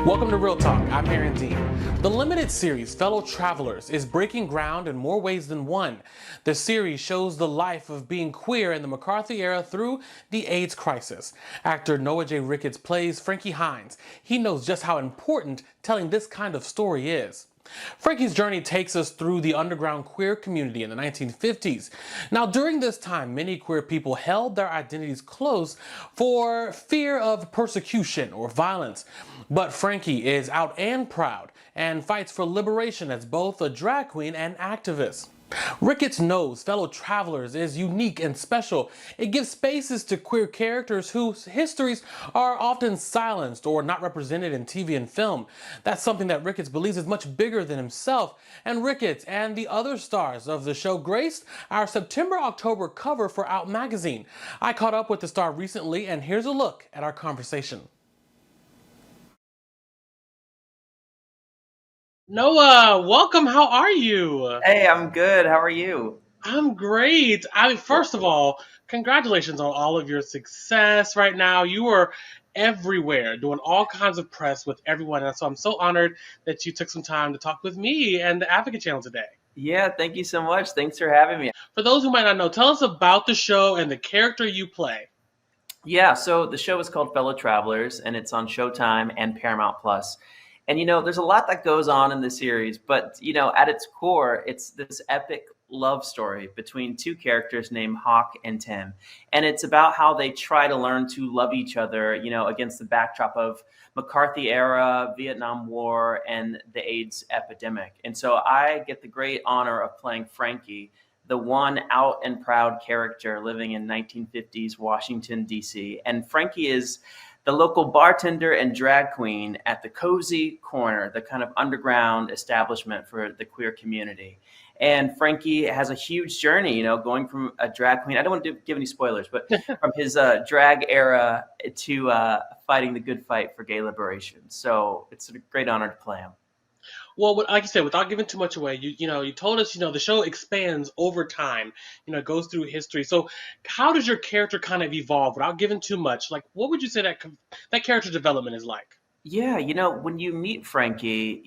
Welcome to Real Talk. I'm Aaron Dean. The limited series Fellow Travelers is breaking ground in more ways than one. The series shows the life of being queer in the McCarthy era through the AIDS crisis. Actor Noah J. Ricketts plays Frankie Hines. He knows just how important telling this kind of story is. Frankie's journey takes us through the underground queer community in the 1950s. Now, during this time, many queer people held their identities close for fear of persecution or violence. But Frankie is out and proud and fights for liberation as both a drag queen and activist. Ricketts knows Fellow Travelers is unique and special. It gives spaces to queer characters whose histories are often silenced or not represented in TV and film. That's something that Ricketts believes is much bigger than himself. And Ricketts and the other stars of the show graced our September-October cover for Out magazine. I caught up with the star recently, and here's a look at our conversation. Noah, welcome. How are you? Hey, I'm good. How are you? I'm great. First of all, congratulations on all of your success right now. You are everywhere, doing all kinds of press with everyone. And so I'm so honored that you took some time to talk with me and the Advocate Channel today. Yeah, thank you so much. Thanks for having me. For those who might not know, tell us about the show and the character you play. Yeah, so the show is called Fellow Travelers, and it's on Showtime and Paramount Plus. And there's a lot that goes on in the series, but at its core, it's this epic love story between two characters named Hawk and Tim. And it's about how they try to learn to love each other, against the backdrop of McCarthy era, Vietnam War, and the AIDS epidemic. And so I get the great honor of playing Frankie, the one out and proud character living in 1950s Washington, D.C. And Frankie is the local bartender and drag queen at the Cozy Corner, the kind of underground establishment for the queer community. And Frankie has a huge journey, going from a drag queen. I don't want to give any spoilers, but from his drag era to fighting the good fight for gay liberation. So it's a great honor to play him. Well, like you said, without giving too much away, you told us, the show expands over time, it goes through history. So how does your character kind of evolve without giving too much? Like, what would you say that character development is like? Yeah, when you meet Frankie,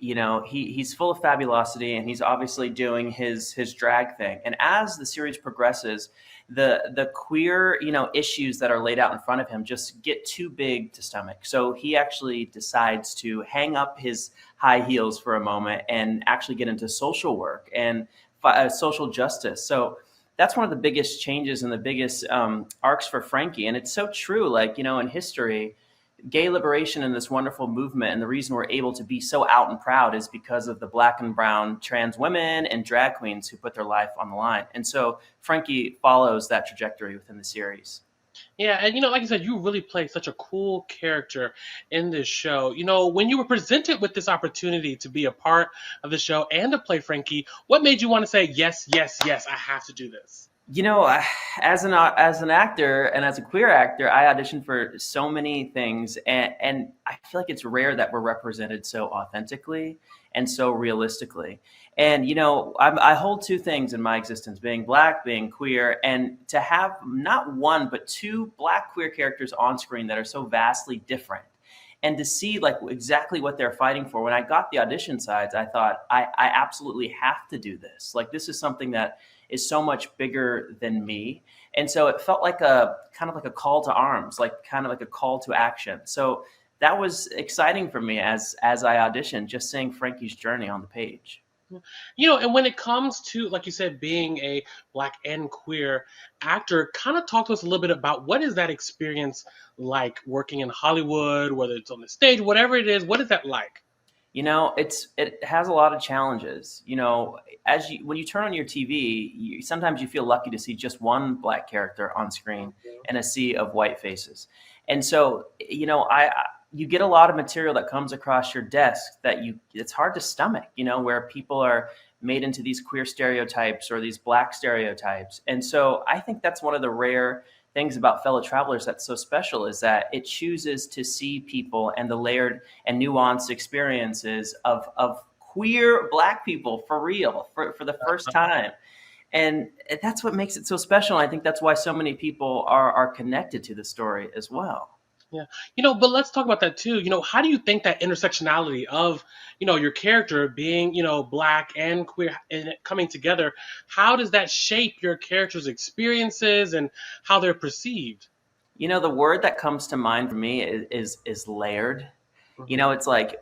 he's full of fabulosity and he's obviously doing his drag thing. And as the series progresses, the queer, issues that are laid out in front of him just get too big to stomach. So he actually decides to hang up his high heels for a moment and actually get into social work and social justice. So that's one of the biggest changes and the biggest arcs for Frankie. And it's so true, like, in history, gay liberation and this wonderful movement, and the reason we're able to be so out and proud is because of the Black and brown trans women and drag queens who put their life on the line. And so Frankie follows that trajectory within the series. Yeah, and like I said, you really play such a cool character in this show. When you were presented with this opportunity to be a part of the show and to play Frankie, what made you want to say, yes, yes, yes, I have to do this? As an actor and as a queer actor, I auditioned for so many things, and I feel like it's rare that we're represented so authentically and so realistically. And I hold two things in my existence: being Black, being queer, and to have not one but two Black queer characters on screen that are so vastly different. And to see like exactly what they're fighting for. When I got the audition sides, I thought I absolutely have to do this. Like, this is something that is so much bigger than me. And so it felt like a kind of like a call to arms, like kind of like a call to action. So that was exciting for me as I auditioned, just seeing Frankie's journey on the page. And when it comes to, like you said, being a Black and queer actor, kind of talk to us a little bit about what is that experience like working in Hollywood, whether it's on the stage, whatever it is, what is that like? It has a lot of challenges. When you turn on your TV, sometimes you feel lucky to see just one Black character on screen and a sea of white faces. And so, you get a lot of material that comes across your desk that it's hard to stomach, where people are made into these queer stereotypes or these Black stereotypes. And so I think that's one of the rare things about Fellow Travelers that's so special, is that it chooses to see people and the layered and nuanced experiences of queer Black people for real, for the first time. And that's what makes it so special. I think that's why so many people are connected to the story as well. Yeah. But let's talk about that too. How do you think that intersectionality of, your character being, black and queer and it coming together, how does that shape your character's experiences and how they're perceived? The word that comes to mind for me is layered. Hmm. It's like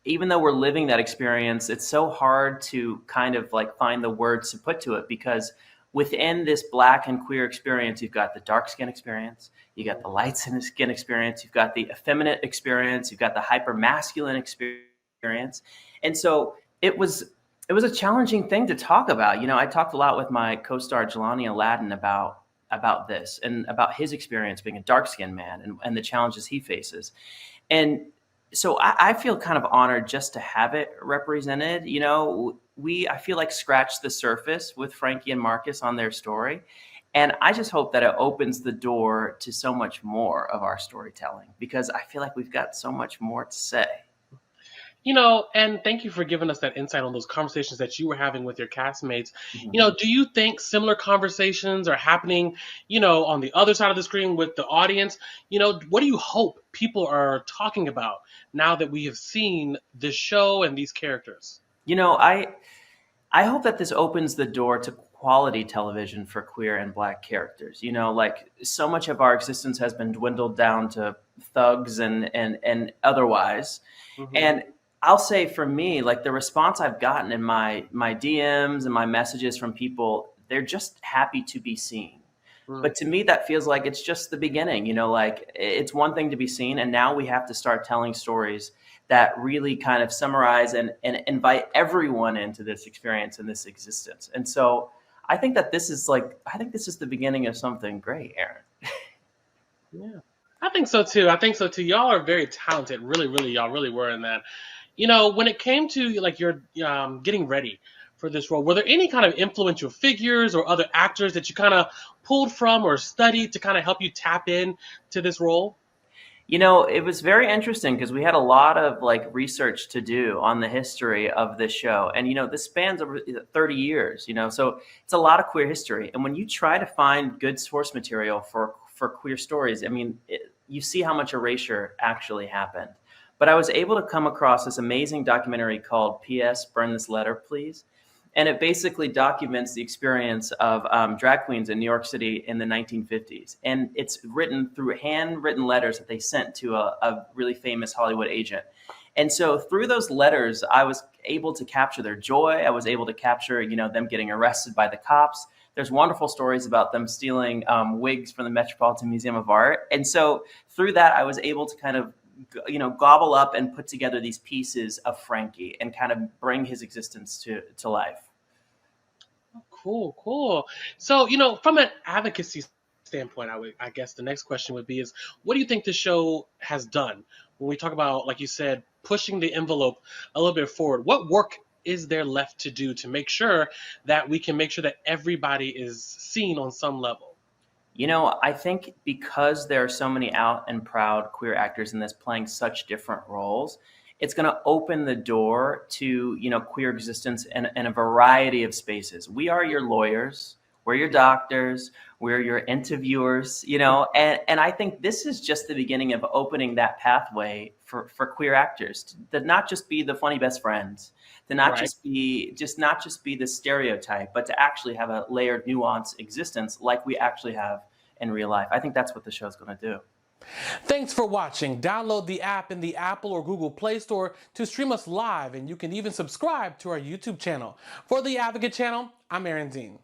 even though we're living that experience, it's so hard to kind of like find the words to put to it because within this black and queer experience, you've got the dark skin experience, you got the light skin experience, you've got the effeminate experience, you've got the hyper masculine experience, and so it was a challenging thing to talk about. I talked a lot with my co-star Jelani Aladdin about this and about his experience being a dark skinned man and the challenges he faces. And so I feel kind of honored just to have it represented. We I feel like scratched the surface with Frankie and Marcus on their story. And I just hope that it opens the door to so much more of our storytelling because I feel like we've got so much more to say. And thank you for giving us that insight on those conversations that you were having with your castmates. Mhm. Do you think similar conversations are happening, on the other side of the screen with the audience? What do you hope people are talking about now that we have seen this show and these characters? You know, I hope that this opens the door to quality television for queer and black characters. Like so much of our existence has been dwindled down to thugs and otherwise. Hmm. And I'll say for me, like the response I've gotten in my DMs and my messages from people, they're just happy to be seen. But to me, that feels like it's just the beginning. Like it's one thing to be seen, and now we have to start telling stories that really kind of summarize and invite everyone into this experience and this existence. And so I think this is the beginning of something great, Aaron. Yeah. I think so too. I think so too. Y'all are very talented. Really, really, y'all really were in that. When it came to like your getting ready for this role, were there any kind of influential figures or other actors that you kind of pulled from or studied to kind of help you tap in to this role? It was very interesting because we had a lot of like research to do on the history of this show. And this spans over 30 years, so it's a lot of queer history. And when you try to find good source material for queer stories, I mean, you see how much erasure actually happened. But I was able to come across this amazing documentary called PS Burn This Letter, Please. And it basically documents the experience of drag queens in New York City in the 1950s. And it's written through handwritten letters that they sent to a really famous Hollywood agent. And so through those letters, I was able to capture their joy. I was able to capture, them getting arrested by the cops. There's wonderful stories about them stealing wigs from the Metropolitan Museum of Art. And so through that, I was able to kind of gobble up and put together these pieces of Frankie and kind of bring his existence to life. Cool, cool. So, from an advocacy standpoint, I guess the next question would be is what do you think the show has done when we talk about, like you said, pushing the envelope a little bit forward? What work is there left to do to make sure that we can make sure that everybody is seen on some level? I think because there are so many out and proud queer actors in this playing such different roles, it's going to open the door to, queer existence in a variety of spaces. We are your lawyers, we're your doctors, we're your interviewers, and I think this is just the beginning of opening that pathway for queer actors to not just be the funny best friends, to not Right. just be the stereotype, but to actually have a layered, nuanced existence like we actually have in real life. I think that's what the show's going to do. Thanks for watching. Download the app in the Apple or Google Play Store to stream us live, and you can even subscribe to our YouTube channel. For the Advocate channel, I'm Aaron Dean.